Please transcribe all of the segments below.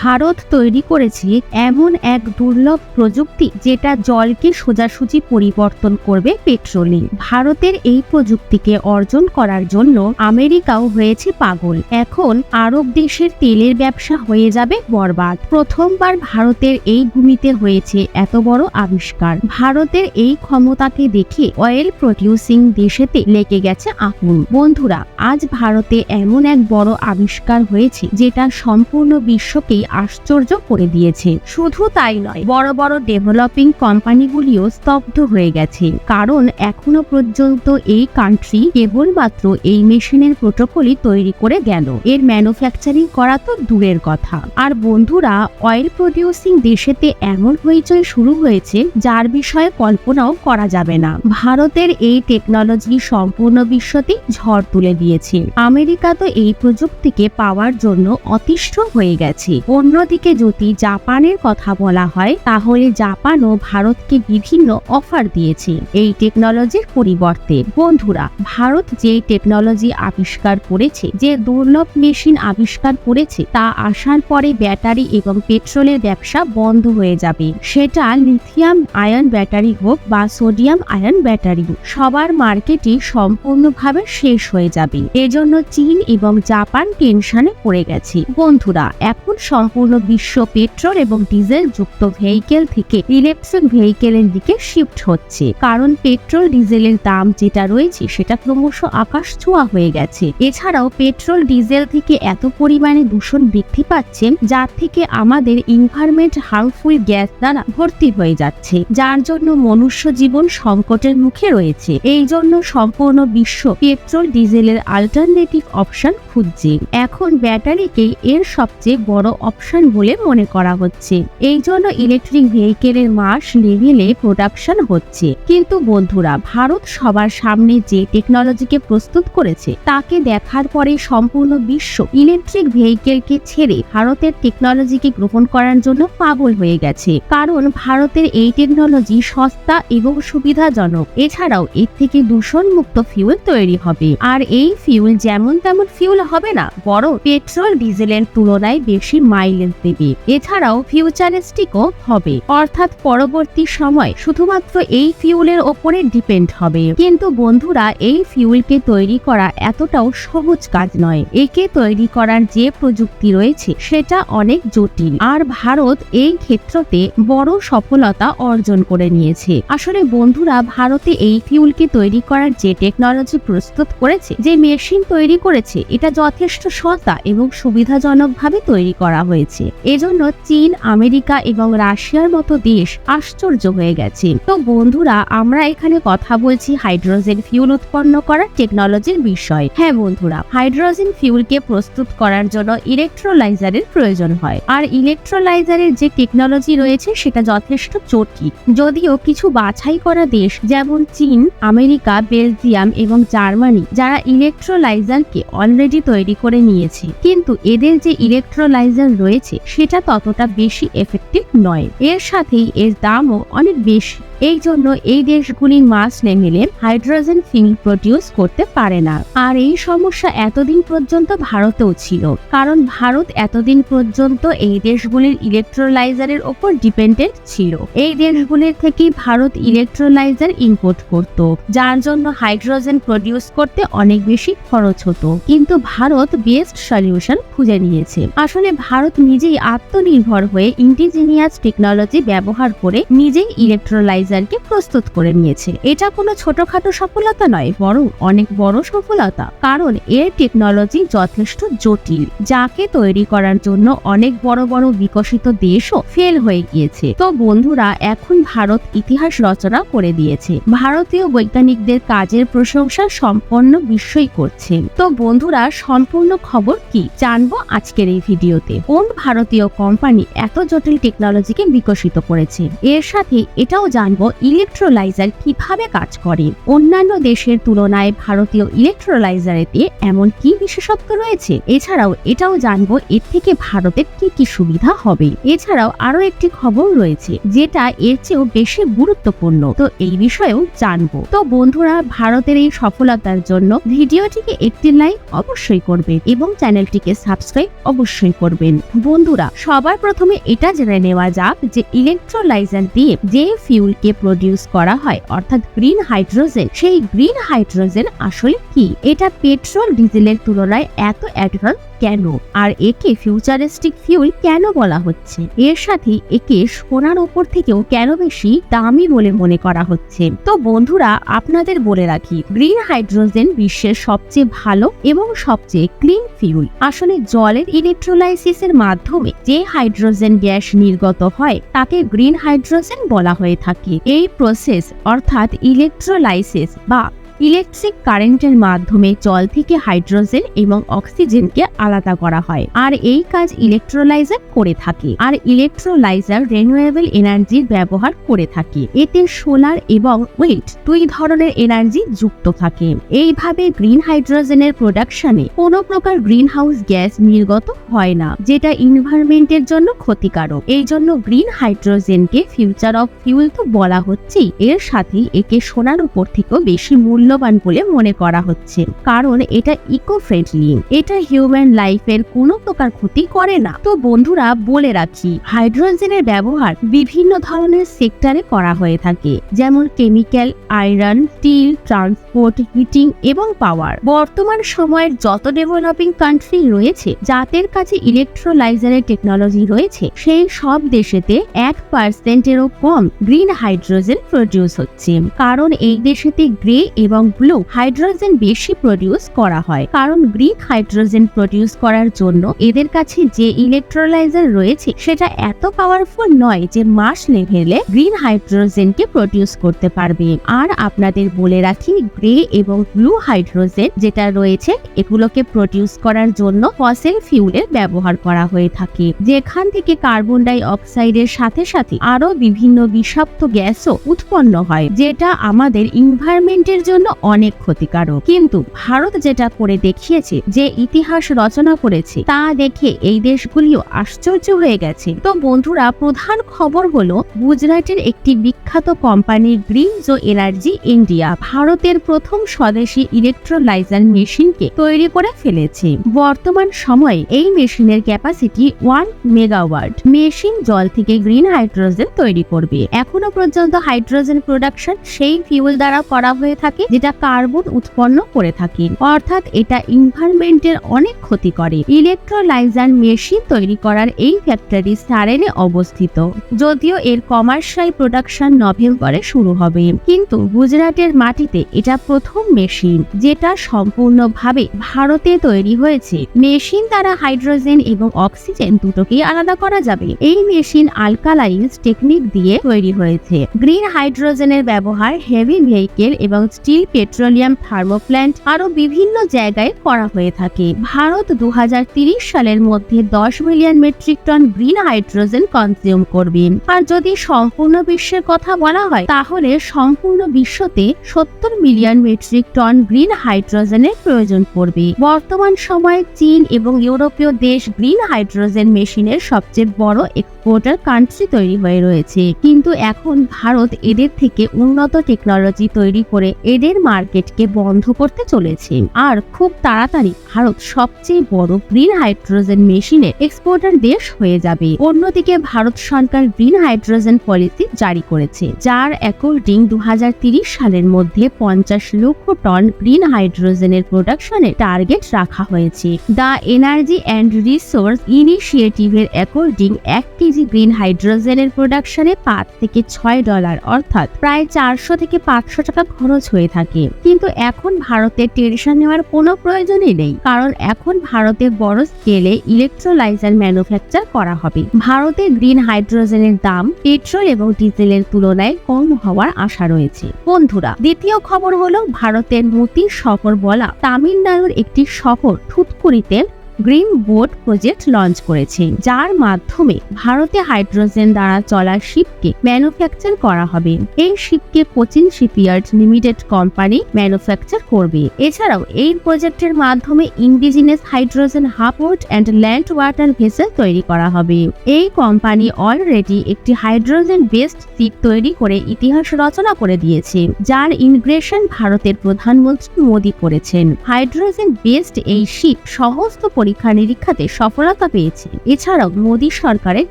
ভারত তৈরি করেছে এমন এক দুর্লভ প্রযুক্তি যেটা জলকে সোজাসুজি পরিবর্তন করবে পেট্রোলে। ভারতের এই প্রযুক্তিকে অর্জন করার জন্য আমেরিকাও হয়েছে পাগল। এখন আরব দেশের তেলের ব্যবসা হয়ে যাবে বরবাদ। প্রথমবার ভারতের এই ভূমিতে হয়েছে এত বড় আবিষ্কার। ভারতের এই ক্ষমতাকে দেখে অয়েল প্রডিউসিং দেশেতে লেগে গেছে আগুন। বন্ধুরা, আজ ভারতে এমন এক বড় আবিষ্কার হয়েছে যেটা সম্পূর্ণ বিশ্বকে আশ্চর্য করে দিয়েছে। শুধু তাই নয়, বড় বড় ডেভেলপিং কোম্পানিগুলিও স্তব্ধ হয়ে গেছে, কারণ এখনো পর্যন্ত এই কান্ট্রি কেবলমাত্র এই মেশিনের প্রোটোকলই তৈরি করে গেল, এর ম্যানুফ্যাকচারিং করা তো দূরের কথা। আর বন্ধুরা, অয়েল প্রডিউসিং দেশেতে এমন হইচই শুরু হয়েছে যার বিষয়ে কল্পনাও করা যাবে না। ভারতের এই টেকনোলজি সম্পূর্ণ বিশ্বতে ঝড় তুলে দিয়েছে। আমেরিকা তো এই প্রযুক্তিকে পাওয়ার জন্য অতিষ্ঠ হয়ে গেছে। অন্যদিকে যদি জাপানের কথা বলা হয়, তাহলে জাপানও ভারতকে বিভিন্ন অফার দিয়েছে এই টেকনোলজির পরিবর্তে। বন্ধুরা, ভারত যে টেকনোলজি আবিষ্কার করেছে, যে দুর্লভ মেশিন আবিষ্কার করেছে, তা আসার পরে ব্যাটারি এবং পেট্রোলের ব্যবসা বন্ধ হয়ে যাবে। সেটা লিথিয়াম আয়ন ব্যাটারি হোক বা সোডিয়াম আয়ন ব্যাটারি, সবার মার্কেটই সম্পূর্ণভাবে শেষ হয়ে যাবে। এজন্য চীন এবং জাপান টেনশনে পড়ে গেছে। বন্ধুরা, এখন সম্পূর্ণ বিশ্ব পেট্রোল এবং ডিজেল যুক্ত ভেহিকেল থেকে ইলেকট্রিক ভেহিকেলের দিকে শিফট হচ্ছে, কারণ পেট্রোল ডিজেলের দাম যেটা রয়েছে সেটা ক্রমশ আকাশ ছোঁয়া হয়ে গেছে। এছাড়াও পেট্রোল ডিজেল থেকে এত পরিমাণে দূষণ বৃদ্ধি পাচ্ছে, যার থেকে আমাদের এনভায়রনমেন্ট হার্মফুল গ্যাস দ্বারা ভর্তি হয়ে যাচ্ছে, যার জন্য মনুষ্য জীবন সংকটের মুখে রয়েছে। এই জন্য সম্পূর্ণ বিশ্ব পেট্রোল ডিজেলের অল্টারনেটিভ অপশন খুঁজছে। এখন ব্যাটারিকেই এর সবচেয়ে বড় অপশন বলে মনে করা হচ্ছে। এই জন্য ইলেকট্রিক ভেহিকেলের মাস লেভেলে প্রোডাকশন হচ্ছে। কিন্তু বন্ধুরা, ভারত সবার সামনে যে টেকনোলজিকে প্রস্তুত করেছে, তাকে দেখার পরে সম্পূর্ণ বিশ্ব ইলেকট্রিক ভেহিকেলকে ছেড়ে ভারতের টেকনোলজিকে গ্রহণ করার জন্য পাগল হয়ে গেছে, কারণ ভারতের এই টেকনোলজি সস্তা এবং সুবিধাজনক। এছাড়াও এর থেকে দূষণ মুক্ত ফিউল তৈরি হবে, আর এই ফিউল যেমন তেমন ফিউল হবে না, বরং পেট্রোল ডিজেলের তুলনায় বেশি মাইলেজ দেবে। এছাড়াও ফিউচারিস্টিকও হবে, অর্থাৎ পরবর্তী সময় শুধুমাত্র এই ফিউলের ওপরে ডিপেন্ড হবে। কিন্তু বন্ধুরা, এই ফিউলকে তৈরি করা এতটাও সহজ কাজ নয়। একে তৈরি করার যে প্রযুক্তি রয়েছে সেটা অনেক জটিল, আর ভারত এই ক্ষেত্রতে বড় সফলতা অর্জন করে নিয়েছে। আসলে বন্ধুরা, ভারতে এই ফিউলকে তৈরি করার যে টেকনোলজি প্রস্তুত করেছে, যে মেশিন তৈরি করেছে, এটা যথেষ্ট সস্তা এবং সুবিধাজনকভাবে তৈরি করা হয়েছে। এজন্য চীন, আমেরিকা এবং রাশিয়ার মতো দেশ আশ্চর্য হয়ে গেছে। তো বন্ধুরা, আমরা এখানে কথা বলছি হাইড্রোজেন ফিউল উৎপন্ন করার টেকনোলজির বিষয়। হ্যাঁ বন্ধুরা, হাইড্রোজেন ফিউলকে প্রস্তুত করার জন্য ইলেকট্রোলাইজারের প্রয়োজন হয়, আর ইলেকট্রোলাইজারের যে টেকনোলজি রয়েছে সেটা যথেষ্ট জটিল। যদিও কিছু বাছাই করা দেশ যেমন চীন, আমেরিকা, বেলজিয়াম এবং জার্মানি, যারা ইলেকট্রোলাইজারকে অলরেডি তৈরি করে নিয়েছে, কিন্তু এদের যে ইলেকট্রোলাইজার রয়েছে সেটা ততটা বেশি এফেক্টিভ নয়। এর সাথেই এর দামও অনেক বেশি। এই জন্য এই দেশগুলি মাস লেভেলে হাইড্রোজেন ফিউল প্রডিউস করতে পারে না। আর এই সমস্যা এতদিন পর্যন্ত ভারতেও ছিল, কারণ ভারত এতদিন পর্যন্ত এই দেশগুলির ইলেকট্রোলাইজারের ওপর ডিপেন্ডেন্ট ছিল। এই দেশগুলির থেকেই ভারত ইলেকট্রোলাইজার ইম্পোর্ট করত, যার জন্য হাইড্রোজেন প্রডিউস করতে অনেক বেশি খরচ হতো। কিন্তু ভারত বেস্ট সলিউশন খুঁজে নিয়েছে। আসলে ভারত নিজেই আত্মনির্ভর হয়ে ইন্ডিজিনিয়াস টেকনোলজি ব্যবহার করে নিজেই ইলেকট্রোলাইজারকে প্রস্তুত করে নিয়েছে। এটা কোনো ছোটখাটো সফলতা নয়, বরং অনেক বড় সফলতা, কারণ এর টেকনোলজি যথেষ্ট জটিল, যাকে তৈরি করার জন্য অনেক বড় বড় বিকশিত দেশও ফেল হয়ে গিয়েছে। তো বন্ধুরা, এখন ভারত ইতিহাস রচনা করে দিয়েছে। ভারতীয় বৈজ্ঞানিকদের কাজের প্রশংসা সম্পূর্ণ বিশ্বই করছে। তো বন্ধুরা, সম্পূর্ণ খবর কি জানবো আজকের এই ভিডিওতে। কোন ভারতীয় কোম্পানি এত জটিল টেকনোলজিকে বিকশিত করেছে? এর সাথে এটাও জানবো জানবো ইলেকট্রোলাইজার কিভাবে কাজ করে। অন্যান্য দেশের তুলনায় ভারতীয় ইলেকট্রোলাইজারেতে এমন কি বিশেষত্ব রয়েছে, এছাড়াও এটাও জানবো এর থেকে ভারতের কি কি সুবিধা হবে। এছাড়াও আরো একটি খবর রয়েছে যেটা এর চেয়েও বেশি গুরুত্বপূর্ণ, তো এই বিষয়েও জানবো। তো বন্ধুরা, ভারতের এই সফলতার জন্য ভিডিওটিকে একটি লাইক অবশ্যই করবেন এবং চ্যানেলটিকে সাবস্ক্রাইব অবশ্যই করবেন। বন্ধুরা, সবার প্রথমে এটা জেনে নেওয়া যাক যে ইলেকট্রোলাইজার দিয়ে যে ফিউলকে প্রডিউস করা হয় অর্থাৎ গ্রিন হাইড্রোজেন, সেই গ্রিন হাইড্রোজেন আসলে কি, এটা পেট্রোল ডিজেলের তুলনায় এত অ্যাডভান্স কেন, আর একে ফিউচারিস্টিক ফিউল কেন বলা হচ্ছে, এর সাথে একে সোনার উপর থেকেও কেন বেশি দামি বলে মনে করা হচ্ছে। তো বন্ধুরা, আপনাদের বলে রাখি, গ্রিন হাইড্রোজেন বিশ্বের সবচেয়ে ভালো এবং সবচেয়ে ক্লিন ফিউল। আসলে জলের ইলেকট্রোলাইসিসের মাধ্যমে যে হাইড্রোজেন গ্যাস নির্গত হয় তাকে গ্রিন হাইড্রোজেন বলা হয়ে থাকে। এই প্রসেস অর্থাৎ ইলেকট্রোলাইসিস বা ইলেকট্রিক কারেন্টের মাধ্যমে জল থেকে হাইড্রোজেন এবং অক্সিজেনকে আলাদা করা হয়, আর এই কাজ ইলেকট্রোলাইজার করে থাকে। আর ইলেকট্রোলাইজার রিনিউয়েবল এনার্জির ব্যবহার করে থাকে, এতে সোলার এবং উইন্ড দুই ধরনের এনার্জি যুক্ত থাকে। এইভাবে গ্রিন হাইড্রোজেনের প্রোডাকশনে কোনো প্রকার গ্রিন হাউস গ্যাস নির্গত হয় না, যেটা এনভায়রনমেন্টের জন্য ক্ষতিকারক। এই জন্য গ্রিন হাইড্রোজেনকে ফিউচার অফ ফিউল তো বলা হচ্ছেই, এর সাথে একে সোনার উপর থেকেও বেশি মূল্যবান বলে মনে করা হচ্ছে, কারণ এটা ইকো ফ্রেন্ডলি, এটা হিউম্যান লাইফের কোনো প্রকার ক্ষতি করে না। তো বন্ধুরা, বলে রাখি, হাইড্রোজেনের ব্যবহার বিভিন্ন ধরনের সেক্টরে করা হয়ে থাকে, যেমন chemical, iron, steel, transport, heating এবং পাওয়ার। বর্তমান সময়ের যত ডেভেলপিং কান্ট্রি রয়েছে যাদের কাছে ইলেকট্রোলাইজারের টেকনোলজি রয়েছে, সেই সব দেশেতে 1%-এরও কম গ্রিন হাইড্রোজেন প্রডিউস হচ্ছে, কারণ এই দেশেতে গ্রে এবং ব্লু হাইড্রোজেন বেশি প্রডিউস করা হয়। কারণ গ্রিন হাইড্রোজেন প্রডিউস করার জন্য এদের কাছে যে ইলেকট্রোলাইজার রয়েছে সেটা এত পাওয়ারফুল নয় যে মাস লেভেলে গ্রিন হাইড্রোজেনকে প্রডিউস করতে পারবে। আর আপনাদের বলে রাখি, গ্রে এবং ব্লু হাইড্রোজেন যেটা রয়েছে এগুলোকে প্রডিউস করার জন্য ফসিল ফিউলের ব্যবহার করা হয়ে থাকে, যেখান থেকে কার্বন ডাই অক্সাইডের সাথে সাথে আরো বিভিন্ন বিষাক্ত গ্যাসও উৎপন্ন হয়, যেটা আমাদের এনভায়রনমেন্টের জন্য অনেক ক্ষতিকারক। কিন্তু ভারত যেটা করে দেখিয়েছে, যে ইতিহাস রচনা করেছে, তা দেখে এই দেশগুলিও আশ্চর্য হয়ে গেছে। তো বন্ধুরা, প্রধান খবর হলো গুজরাটের একটি বিখ্যাত কোম্পানি গ্রিনজো এনার্জি ইন্ডিয়া ভারতের প্রথম স্বদেশী ইলেকট্রোলাইজার মেশিনকে তৈরি করে ফেলেছে। বর্তমান সময়ে এই মেশিনের ক্যাপাসিটি 1 মেগাওয়াট। মেশিন জল থেকে গ্রিন হাইড্রোজেন তৈরি করবে। এখনো পর্যন্ত হাইড্রোজেন প্রোডাকশন সেই ফিউল দ্বারা করা হয়ে থাকে যেটা কার্বন উৎপন্ন করে থাকে, অর্থাৎ এটা এনভায়রনমেন্টের অনেক ক্ষতি করে। ইলেকট্রোলাইজার মেশিন তৈরি করার এই ফ্যাক্টরি সারেনে অবস্থিত, যদিও এর কমার্শিয়াল প্রোডাকশন নভেম্বরে শুরু হবে, কিন্তু গুজরাটের মাটিতে এটা প্রথম মেশিন যেটা সম্পূর্ণভাবে ভারতে তৈরি হয়েছে। মেশিন দ্বারা হাইড্রোজেন এবং অক্সিজেন দুটোকেই আলাদা করা যাবে। এই মেশিন আলকালাইজ টেকনিক দিয়ে তৈরি হয়েছে। গ্রিন হাইড্রোজেনের ব্যবহার হেভি ভেহিকেল এবং স্টিল, পেট্রোলিয়াম, থার্মোপ্ল্যান্ট আরো বিভিন্ন জায়গায় করা হয়ে থাকে। ভারত 2030 সালের মধ্যে 10 million metric ton green hydrogen consume করবে। আর যদি সম্পূর্ণ বিশ্বের কথা বলা হয়, তাহলে সম্পূর্ণ বিশ্বতে 70 মিলিয়ন মেট্রিক টন গ্রিন হাইড্রোজেনের প্রয়োজন পড়বে। বর্তমান সময়ে চীন এবং ইউরোপীয় দেশ গ্রিন হাইড্রোজেন মেশিনের সবচেয়ে বড় এক্সপোর্টার কান্ট্রি তৈরি হয়ে রয়েছে, কিন্তু এখন ভারত এদের থেকে উন্নত টেকনোলজি তৈরি করে এদের মার্কেটকে বন্ধ করতে চলেছে। আর খুব তাড়াতাড়ি ভারত সবচেয়ে বড় গ্রিন হাইড্রোজেন মেশিনের এক্সপোর্টার দেশ হয়ে যাবে। অন্যদিকে ভারত সরকার গ্রিন হাইড্রোজেন পলিসি জারি করেছে, যার অ্যাকর্ডিং 2030 সালের মধ্যে 50 লক্ষ টন গ্রিন হাইড্রোজেনের প্রোডাকশনের টার্গেট রাখা হয়েছে। দ্য এনার্জি অ্যান্ড রিসোর্স ইনিশিয়েটিভের অ্যাকর্ডিং 1 কেজি গ্রিন হাইড্রোজেনের প্রোডাকশনে $5 থেকে $6 অর্থাৎ প্রায় 400 থেকে 500 টাকা খরচ হয়ে থাকে। কিন্তু এখন ভারতের টেনশন নেওয়ার কোনো প্রয়োজনই নেই, কারণ এখন ভারতে বড় স্কেলে ইলেকট্রোলাইজার ম্যানুফ্যাকচার করা হবে। ভারতের গ্রিন হাইড্রোজেনের দাম পেট্রোল এবং ডিজেলের তুলনায় কম হওয়ার আশা রয়েছে। বন্ধুরা, দ্বিতীয় খবর হলো ভারতের মতির শহর বলা তামিলনাড়ুর একটি শহর থুথকুড়িতে গ্রিন বোট প্রজেক্ট লঞ্চ করেছে, যার মাধ্যমে ভারতে হাইড্রোজেন দ্বারা চলা শিপকে ম্যানুফ্যাকচার করা হবে। এই শিপকে Cochin shipyard limited company manufacture করবে। এছাড়াও এই প্রজেক্টের মাধ্যমে ইন্ডিজিনাস হাইড্রোজেন হাফবোট অ্যান্ড ল্যান্ড ওয়াটার ভেসেল তৈরি করা হবে। এই কোম্পানি অলরেডি একটি হাইড্রোজেন বেসড শিপ তৈরি করে ইতিহাস রচনা করে দিয়েছে, যার ইনগ্রেশন ভারতের প্রধানমন্ত্রী মোদী করেছেন। হাইড্রোজেন বেসড এই শিপ সমস্ত পরীক্ষা নিরীক্ষাতে সফলতা পেয়েছে। এছাড়াও মোদী সরকারের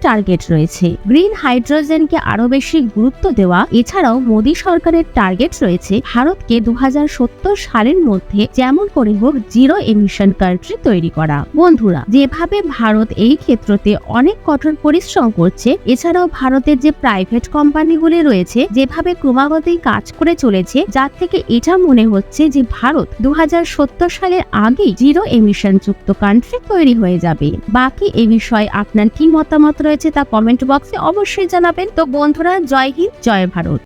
টার্গেট রয়েছে গ্রিন হাইড্রোজেনকে আরো বেশি গুরুত্ব দেওয়া। এছাড়াও মোদী সরকারের টার্গেট রয়েছে ভারতকে 2070 সালের মধ্যে যেমন করে হোক জিরো এমিশন কান্ট্রি তৈরি করা। বন্ধুরা, যেভাবে ভারত এই ক্ষেত্রতে অনেক কঠোর পরিশ্রম করছে, এছাড়াও ভারতের যে প্রাইভেট কোম্পানিগুলি রয়েছে যেভাবে ক্রমাগতই কাজ করে চলেছে, যার থেকে এটা মনে হচ্ছে যে ভারত 2070 সালের আগেই জিরো এমিশন যুক্ত কান্ট্রি তৈরি হয়ে যাবে। বাকি এ বিষয়ে আপনার কি মতামত রয়েছে তা কমেন্ট বক্সে অবশ্যই জানাবেন। তো বন্ধুরা, জয় হিন্দ, জয় ভারত।